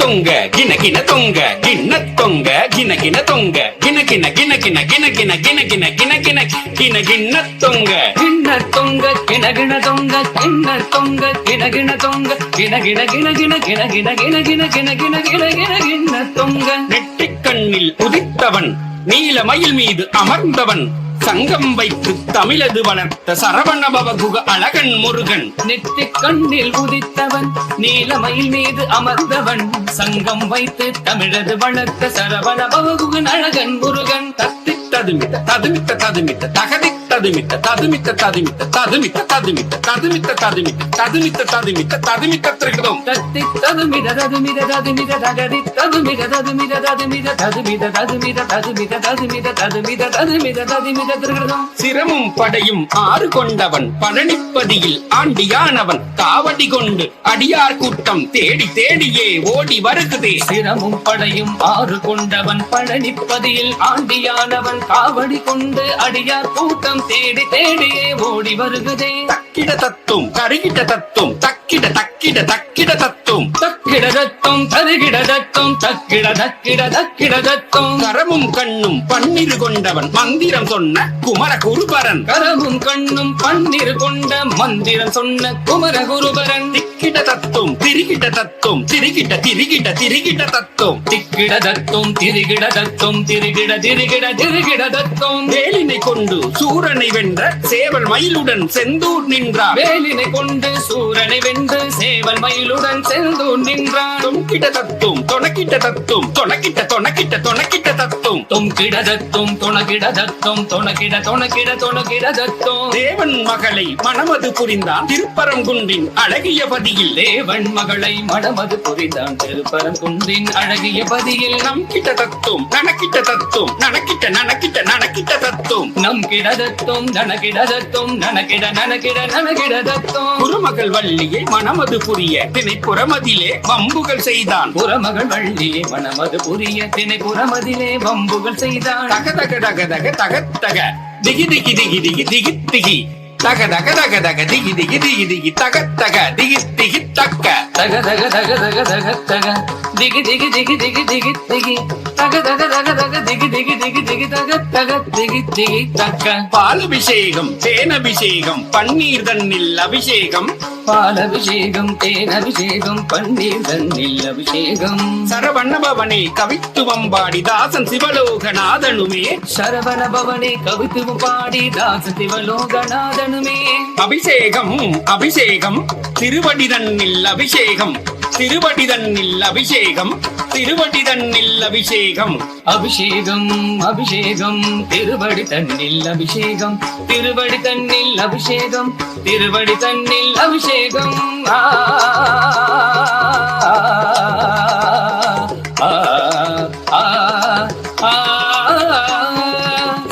தொங்க கின கின தொங்க கிண்ண தொங்க கின கின தொங்க கின கின கின கின கின கின கின கின கின கின கின கிண்ண தொங்க கிண்ண தொங்க கிண கிண தொங்க கிண்ண தொங்க கிண கிண தொங்க கிண கிண கிண கிண கிண கிண கிண கிண கிண கிண கிண கிண கிண்ண தொங்க நெற்றிக் கண்ணில் உதித்தவன் நீல மயில் மீது அமர்ந்தவன் சங்கம் வைத்து தமிழது வளர்த்த சரவணபவ குக அழகன் முருகன் நெற்றிக் கண்ணில் உதித்தவன் நீலமயில் மீது அமர்ந்தவன் சங்கம் வைத்து தமிழது வளர்த்த சரவண பவகுகன் அழகன் முருகன் தத்தி ததுமித்த ததுமித்த ததுமித்த தகதி ததுமித்த ததுமித்த ததுமித்த ததுமித்த ததுமித்த ததுமித்த ததுமித்த ததுமித்த ததுமித்த ததுமித்த திருகிடும் தத்தி ததுமித ததுமித ததுமித தகதி ததுமித ததுமித ததுமித ததுமித ததுமித ததுமித ததுமித ததுமித ததுமித ததுமித திருகிடும் சிரமும் படையும் ஆறு கொண்டவன் பழனிப்பதியில் ஆண்டியானவன் காவடி கொண்டு அடியார் கூட்டம் தேடி தேடியே ஓடி வருகுதே சிரமும் படையும் ஆறு கொண்டவன் பழனிப்பதியில் ஆண்டியானவன் காவடி கொண்டு அடியார் கூட்டம் தேடி தேடியே ஓடி வருகுதே தக்கிட தத்தும் கருகிட தத்தும் தக்கிட தக்கிட தக்கிட தத்தும் தக்கிட தத்தும் தருகிட தத்தும் தக்கிட தக்கிட தக்கிட தத்தும் கரமும் கண்ணும் பன்னிரு கொண்டவன் மந்திரம் சொன்ன குமர குருபரன் கரமும் கண்ணும் பன்னிரு கொண்ட மந்திரம் சொன்ன குமர குருபரன் திக்கிட தத்தும் திரிகிட தத்தும் திரிகிட திரிகிட திரிகிட தத்தும் திக்கிட தத்தும் திரிகிட தத்தும் திரிகிட திரிகிட திரிகிட தத்தும் வேலினை கொண்டு சூரனை வென்ற சேவல் மயிலுடன் செந்தூர் நின்றார் வேலினை கொண்டு சூரனை வென்று சேவல் மயிலுடன் செந்தூர் நின்றான் தொங்கிட தத்தும் தொணக்கிட்ட தத்தும் தொணக்கிட்ட தொணக்கிட்ட தொணக்கிட்ட தத்தும் தொங்கிட தத்தும் தொணகிட தத்தும் தொணகிட தொணகிட தொணகிட தத்தும் தேவன் மகளை மணமது புரிந்தான் திருப்பரங்குன்றின் அழகிய பதியில் தேவன் மகளை மணமது புரிந்தான் திருப்பரங்குன்றின் அழகிய பதியில் நம் கிட்ட தத்தும் நனக்கிட்ட தத்தும் நனக்கிட்ட நனக்கிட்ட நனக்கிட்ட தத்தும் நம் கிடதத்தும் நனகிடதத்தும் நனகிட நனகிட நனகிடதத்தும் குருமகள் வள்ளியை மணமது புரிய திணைப்புறமதிலே வம்புகள் செய்தான் புறமகள் வள்ளியை மணமது புரிய திணைப்புறமதிலே வம்புகள் செய்தான் தக தக தக தக தகத்தக திகி திகி திகி திகி திகி திகி தக தக தக தக திகி திகி திகி திகி தகத்தக திகி திகி தக்க தக தக தக தக தக தக திகி திகி திகி திகி திகி திகி தக தக தக தக திகி திகி திகி திகி தக தக திகி திகி தக்க பாலபிஷேகம் தேனபிஷேகம் பன்னீர் தன்னில் அபிஷேகம் பாலபிஷேகம் தேனபிஷேகம் பன்னீர் தன்னில் அபிஷேகம் சரவண பவனே கவித்து வம்பாடி தாசன் சிவலோகநாதனுமே சரவண பவனே கவித்து பாடி தாச சிவலோகநாதனுமே அபிஷேகம் அபிஷேகம் திருவடி தன்னில் அபிஷேகம் திருவடி தன்னில் அபிஷேகம் திருவடி தன்னில் அபிஷேகம் அபிஷேகம் அபிஷேகம் திருவடி தன்னில் அபிஷேகம் திருவடி தன்னில் அபிஷேகம் திருவடி தன்னில் அபிஷேகம் ஆ ஆ ஆ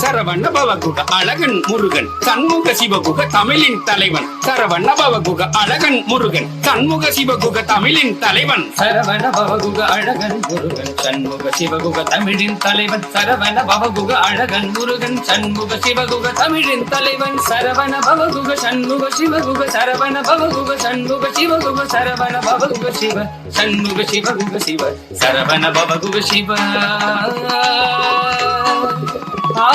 சரவண பவகுக அழகன் முருகன் சண்முக சிவகுக தமிழின் தலைவன் சரவண பவகுக அழகன் முருகன் சண்முக சிவகுக தமிழின் தலைவன் சரவண பவகுக அழகன் முருகன் சண்முக சிவகுக தமிழின் தலைவன் சரவண பவகுக அழகன் முருகன் சண்முக சிவகுக தமிழின் தலைவன் சரவண பவகுக சண்முக சிவகுக சரவண பவகுக சண்முக சிவகுக சரவண பவகுக சிவ சண்முக சிவகுக சிவ சரவண பவகுக சிவ ஆ